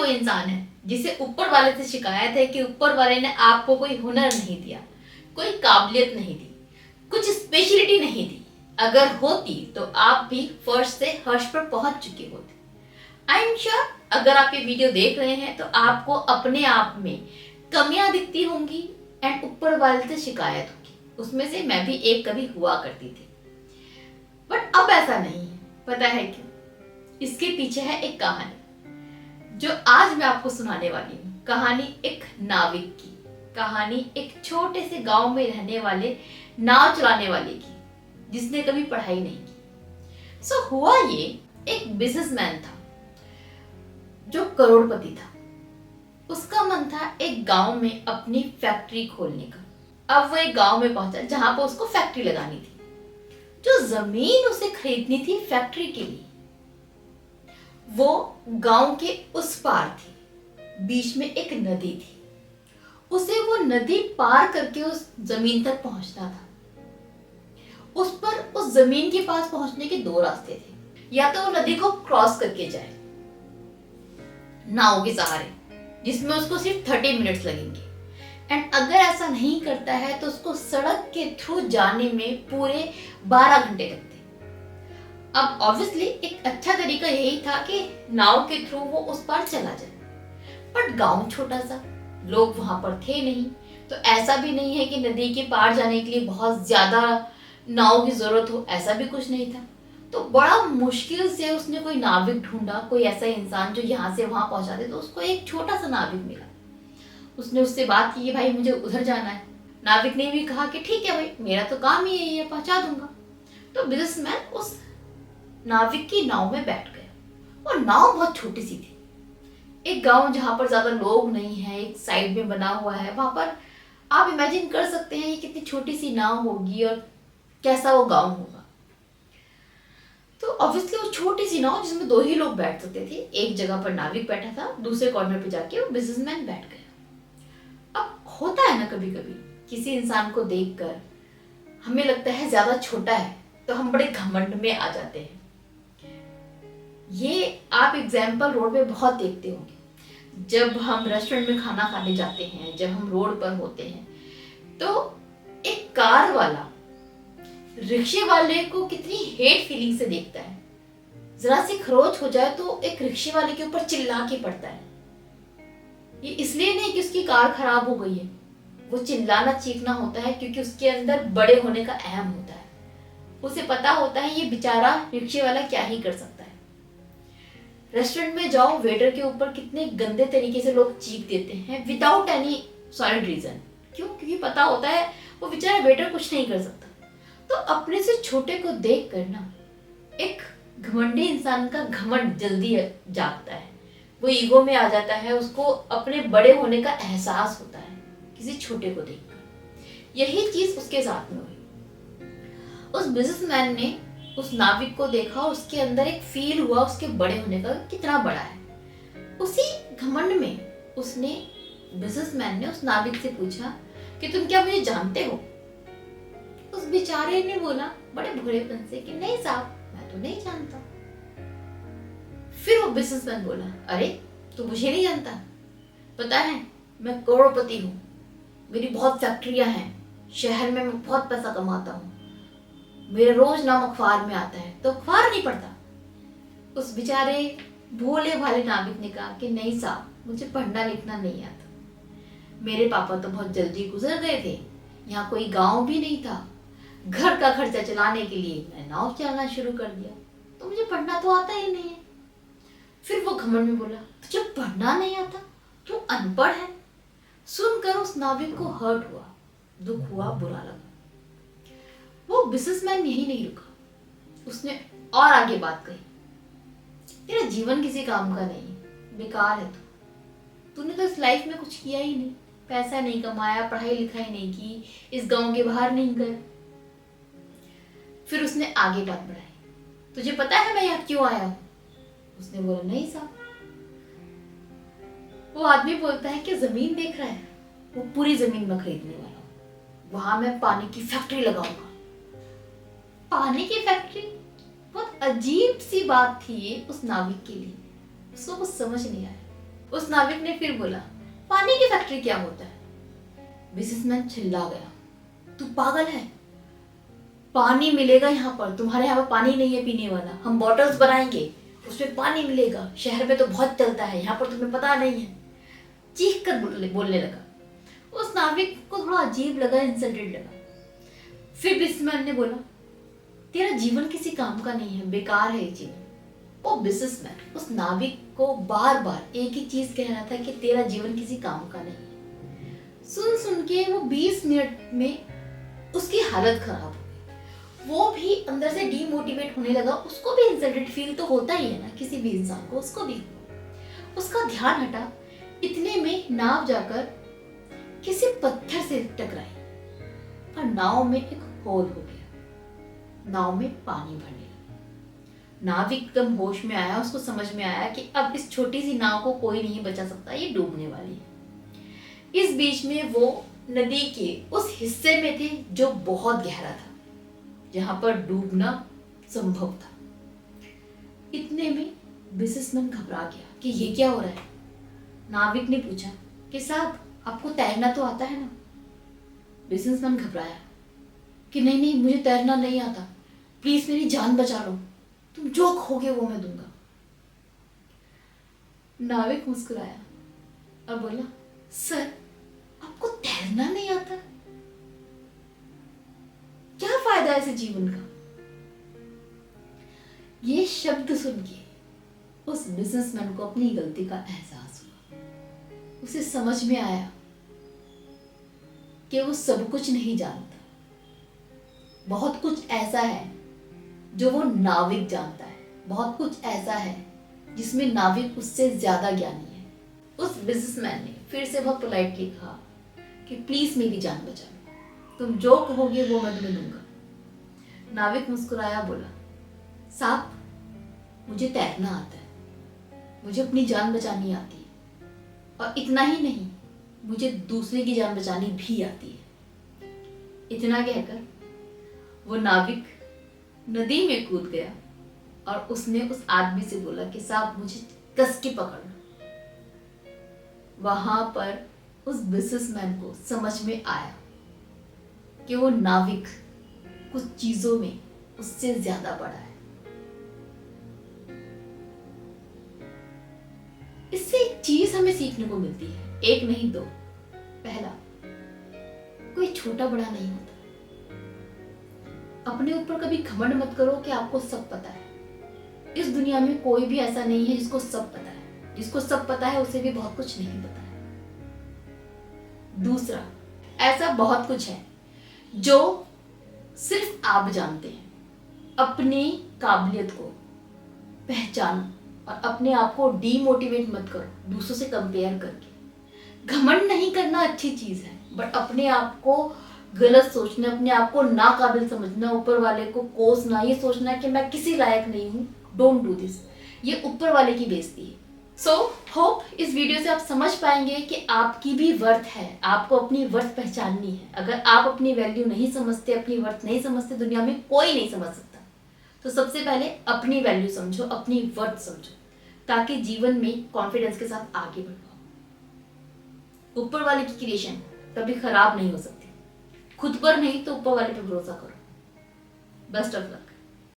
वो इंसान है जिसे ऊपर वाले से शिकायत है कि ऊपर वाले ने आपको कोई हुनर नहीं दिया, कोई काबिलियत नहीं दी, कुछ स्पेशलिटी नहीं दी। अगर होती तो आप भी फर्श से हर्ष पर पहुंच चुके होते। आई एम श्योर अगर आप ये वीडियो देख रहे हैं तो आपको अपने आप में कमियां दिखती होंगी एंड ऊपर वाले से शिकायत होगी। उसमें से मैं भी एक कभी हुआ करती थी, बट अब ऐसा नहीं है। पता है क्यों? इसके पीछे है एक कहानी जो आज मैं आपको सुनाने वाली हूँ। कहानी एक नाविक की, कहानी एक छोटे से गांव में रहने वाले नाव चलाने वाले की जिसने कभी पढ़ाई नहीं की। सो हुआ ये, एक बिजनेसमैन था जो करोड़पति था। उसका मन था एक गांव में अपनी फैक्ट्री खोलने का। अब वो एक गांव में पहुंचा जहां पर उसको फैक्ट्री लगानी थी। जो जमीन उसे खरीदनी थी फैक्ट्री के लिए, वो गांव के उस पार थी। बीच में एक नदी थी। उसे वो नदी पार करके उस जमीन तक पहुंचना था। उस पर उस जमीन के पास पहुंचने के दो रास्ते थे। या तो वो नदी को क्रॉस करके जाए नाव के सहारे, जिसमें उसको सिर्फ 30 मिनट्स लगेंगे। एंड अगर ऐसा नहीं करता है तो उसको सड़क के थ्रू जाने में पूरे 12 घंटे लगते। अब ऑब्वियसली एक अच्छा तरीका यही था कि नाव के थ्रू वो उस पार चला जाए, बट गांव छोटा सा, लोग वहां पर थे नहीं, तो ऐसा भी नहीं है कि नदी के पार जाने के लिए बहुत ज्यादा नाव की जरूरत हो, ऐसा भी कुछ नहीं था। तो बड़ा मुश्किल से उसने कोई नाविक ढूंढा, कोई ऐसा इंसान जो यहाँ से वहां पहुंचा दे। तो उसको एक छोटा सा नाविक मिला। उसने उससे बात की कि भाई मुझे उधर जाना है। नाविक ने भी कहा कि ठीक है भाई, मेरा तो काम ही यही है, पहुंचा दूंगा। तो बिजनेसमैन उस नाविक की नाव में बैठ गया। और नाव बहुत छोटी सी थी। एक गांव जहां पर ज्यादा लोग नहीं है, एक साइड में बना हुआ है, वहां पर आप इमेजिन कर सकते हैं ये कितनी छोटी सी नाव होगी और कैसा वो गांव होगा। तो ऑब्वियसली वो छोटी सी नाव जिसमें 2 ही लोग बैठ सकते थे। एक जगह पर नाविक बैठा था, दूसरे कॉर्नर पे जाके वो बिजनेसमैन बैठ गया। अब होता है ना कभी कभी किसी इंसान को देखकर हमें लगता है ज्यादा छोटा है तो हम बड़े घमंड में आ जाते हैं। ये आप एग्जाम्पल रोड पे बहुत देखते होंगे। जब हम रेस्टोरेंट में खाना खाने जाते हैं, जब हम रोड पर होते हैं, तो एक कार वाला रिक्शे वाले को कितनी हेट फीलिंग से देखता है। जरा सी खरोच हो जाए तो एक रिक्शे वाले के ऊपर चिल्ला के पड़ता है। ये इसलिए नहीं कि उसकी कार खराब हो गई है, वो चिल्लाना चीखना होता है क्योंकि उसके अंदर बड़े होने का अहम होता है। उसे पता होता है ये बेचारा रिक्शे वाला क्या ही कर सकता है। रेस्टोरेंट में जाओ, वेटर के ऊपर कितने गंदे तरीके से लोग चीख देते हैं विदाउट एनी सॉलिड रीजन। क्यों? क्योंकि पता होता है वो बेचारा वेटर कुछ नहीं कर सकता। तो अपने से छोटे को देख कर ना एक घमंडी इंसान का घमंड जल्दी जागता है, वो ईगो में आ जाता है, उसको अपने बड़े होने का एहसास होता है किसी छोटे को देखकर। यही चीज उसके साथ में हुई। उस बिजनेसमैन ने उस नाविक को देखा, उसके अंदर एक फील हुआ उसके बड़े होने का, कितना बड़ा है। उसी घमंड में उसने बिजनेसमैन ने उस नाविक से पूछा कि तुम क्या मुझे जानते हो? उस बेचारे ने बोला बड़े भोलेपन से कि नहीं साहब, मैं तो नहीं जानता। फिर वो बिजनेसमैन बोला, अरे तू मुझे नहीं जानता? पता है मैं करोड़पति हूँ, मेरी बहुत फैक्ट्रियां हैं, शहर में मैं बहुत पैसा कमाता हूँ, मेरा रोज नाम अखबार में आता है। तो अखबार नहीं पढ़ता? उस बेचारे भोले भाले नाविक ने कहा कि नहीं साहब, मुझे पढ़ना लिखना नहीं आता, मेरे पापा तो बहुत जल्दी गुजर गए थे, यहाँ कोई गांव भी नहीं था, घर का खर्चा चलाने के लिए मैं नाव चलाना शुरू कर दिया, तो मुझे पढ़ना तो आता ही नहीं है। फिर वो घमंड में बोला, तुझे पढ़ना नहीं आता, तू अनपढ़ है? सुनकर उस नाविक को हर्ट हुआ, दुख हुआ, बुरा लगा। वो बिजनेसमैन यही नहीं रुका, उसने और आगे बात कही, तेरा जीवन किसी काम का नहीं, बेकार है तूने तो इस लाइफ में कुछ किया ही नहीं, पैसा नहीं कमाया, पढ़ाई लिखाई नहीं की, इस गांव के बाहर नहीं गए। फिर उसने आगे बात बढ़ाई, तुझे पता है मैं यहाँ क्यों आया हूँ? उसने बोला, नहीं साहब। वो आदमी बोलता है कि जमीन देख रहा है, वो पूरी जमीन में खरीदने वाला हूँ, वहां मैं पानी की फैक्ट्री लगाऊंगा। पानी की फैक्ट्री? बहुत अजीब सी बात थी ये उस नाविक के लिए, उसको कुछ समझ नहीं आया। उस नाविक ने फिर बोला, पानी की फैक्ट्री क्या होता है? बिजनेसमैन चिल्ला गया, तू पागल है? पानी मिलेगा यहाँ पर, तुम्हारे यहाँ पर पानी नहीं है पीने वाला, हम बॉटल्स बनाएंगे, उसमें पानी मिलेगा, शहर में तो बहुत चलता है, यहाँ पर तुम्हें पता नहीं है। चीख कर बोलने लगा। उस नाविक को थोड़ा अजीब लगा, इंसल्टेड लगा। फिर बिजनेसमैन ने बोला, तेरा जीवन किसी काम का नहीं है, बेकार है ये जीवन। वो बिजनेसमैन उस नाविक को बार बार एक ही चीज कह रहा था कि तेरा जीवन किसी काम का नहीं है। सुन सुन के वो 20 मिनट में उसकी हालत खराब हो गई। वो भी अंदर से डीमोटिवेट होने लगा। उसको भी इंसल्टेड फील तो होता ही है ना, किसी भी इंसान को, उसको भी। उसका ध्यान हटा, इतने में नाव जाकर किसी पत्थर से टकराई और नाव में एक होल हो गया। नाव में पानी भरने लगा। नाविक एकदम होश में आया, उसको समझ में आया कि अब इस छोटी सी नाव को कोई नहीं बचा सकता, ये डूबने वाली है। इस बीच में वो नदी के उस हिस्से में थे जो बहुत गहरा था, जहां पर डूबना संभव था। इतने में बिजनेसमैन घबरा गया कि ये क्या हो रहा है। नाविक ने पूछा कि साहब, आपको तैरना तो आता है ना? बिजनेसमैन घबराया कि नहीं नहीं, मुझे तैरना नहीं आता, प्लीज मेरी जान बचा लो, तुम जो कहोगे वो मैं दूंगा। नाविक मुस्कुराया और बोला, सर, आपको तैरना नहीं आता, क्या फायदा ऐसे जीवन का? ये शब्द सुन के उस बिजनेसमैन को अपनी गलती का एहसास हुआ। उसे समझ में आया कि वो सब कुछ नहीं जानता। बहुत कुछ ऐसा है जो वो नाविक जानता है, बहुत कुछ ऐसा है जिसमें नाविक उससे ज्यादा ज्ञानी है। उस बिजनेसमैन ने फिर से बहुत पोलाइटली कहा कि प्लीज मेरी जान बचा लो, तुम जो कहोगे वो मैं तुम्हें दूंगा। नाविक मुस्कुराया, बोला, साहब, मुझे तैरना आता है, मुझे अपनी जान बचानी आती है, और इतना ही नहीं, मुझे दूसरे की जान बचानी भी आती है। इतना कहकर वो नाविक नदी में कूद गया और उसने उस आदमी से बोला कि साहब, मुझे कस के पकड़ लो। वहां पर उस बिजनेसमैन को समझ में आया कि वो नाविक कुछ चीजों में उससे ज्यादा बड़ा है। इससे एक चीज हमें सीखने को मिलती है, एक नहीं दो। पहला, कोई छोटा बड़ा नहीं होता। अपने ऊपर कभी घमंड मत करो कि आपको सब पता है। इस दुनिया में कोई भी ऐसा नहीं है जिसको सब पता है। जिसको सब पता है उसे भी बहुत कुछ नहीं पता है। दूसरा, ऐसा बहुत कुछ है जो सिर्फ आप जानते हैं। अपनी काबिलियत को पहचानो और अपने आप को डीमोटिवेट मत करो दूसरों से कंपेयर करके। घमंड नहीं करना अच्छी चीज है, बट अपने आप को गलत सोचना, अपने आप को नाकाबिल समझना, ऊपर वाले को कोसना, ये सोचना कि मैं किसी लायक नहीं हूँ, डोंट डू दिस। ये ऊपर वाले की बेइज्जती है। सो होप इस वीडियो से आप समझ पाएंगे कि आपकी भी वर्थ है, आपको अपनी वर्थ पहचाननी है। अगर आप अपनी वैल्यू नहीं समझते, अपनी वर्थ नहीं समझते, दुनिया में कोई नहीं समझ सकता। तो सबसे पहले अपनी वैल्यू समझो, अपनी वर्थ समझो, ताकि जीवन में कॉन्फिडेंस के साथ आगे बढ़ पाओ। ऊपर वाले की क्रिएशन कभी खराब नहीं हो सकती। खुद पर नहीं तो ऊपर वाले पर भरोसा करो। Best of luck.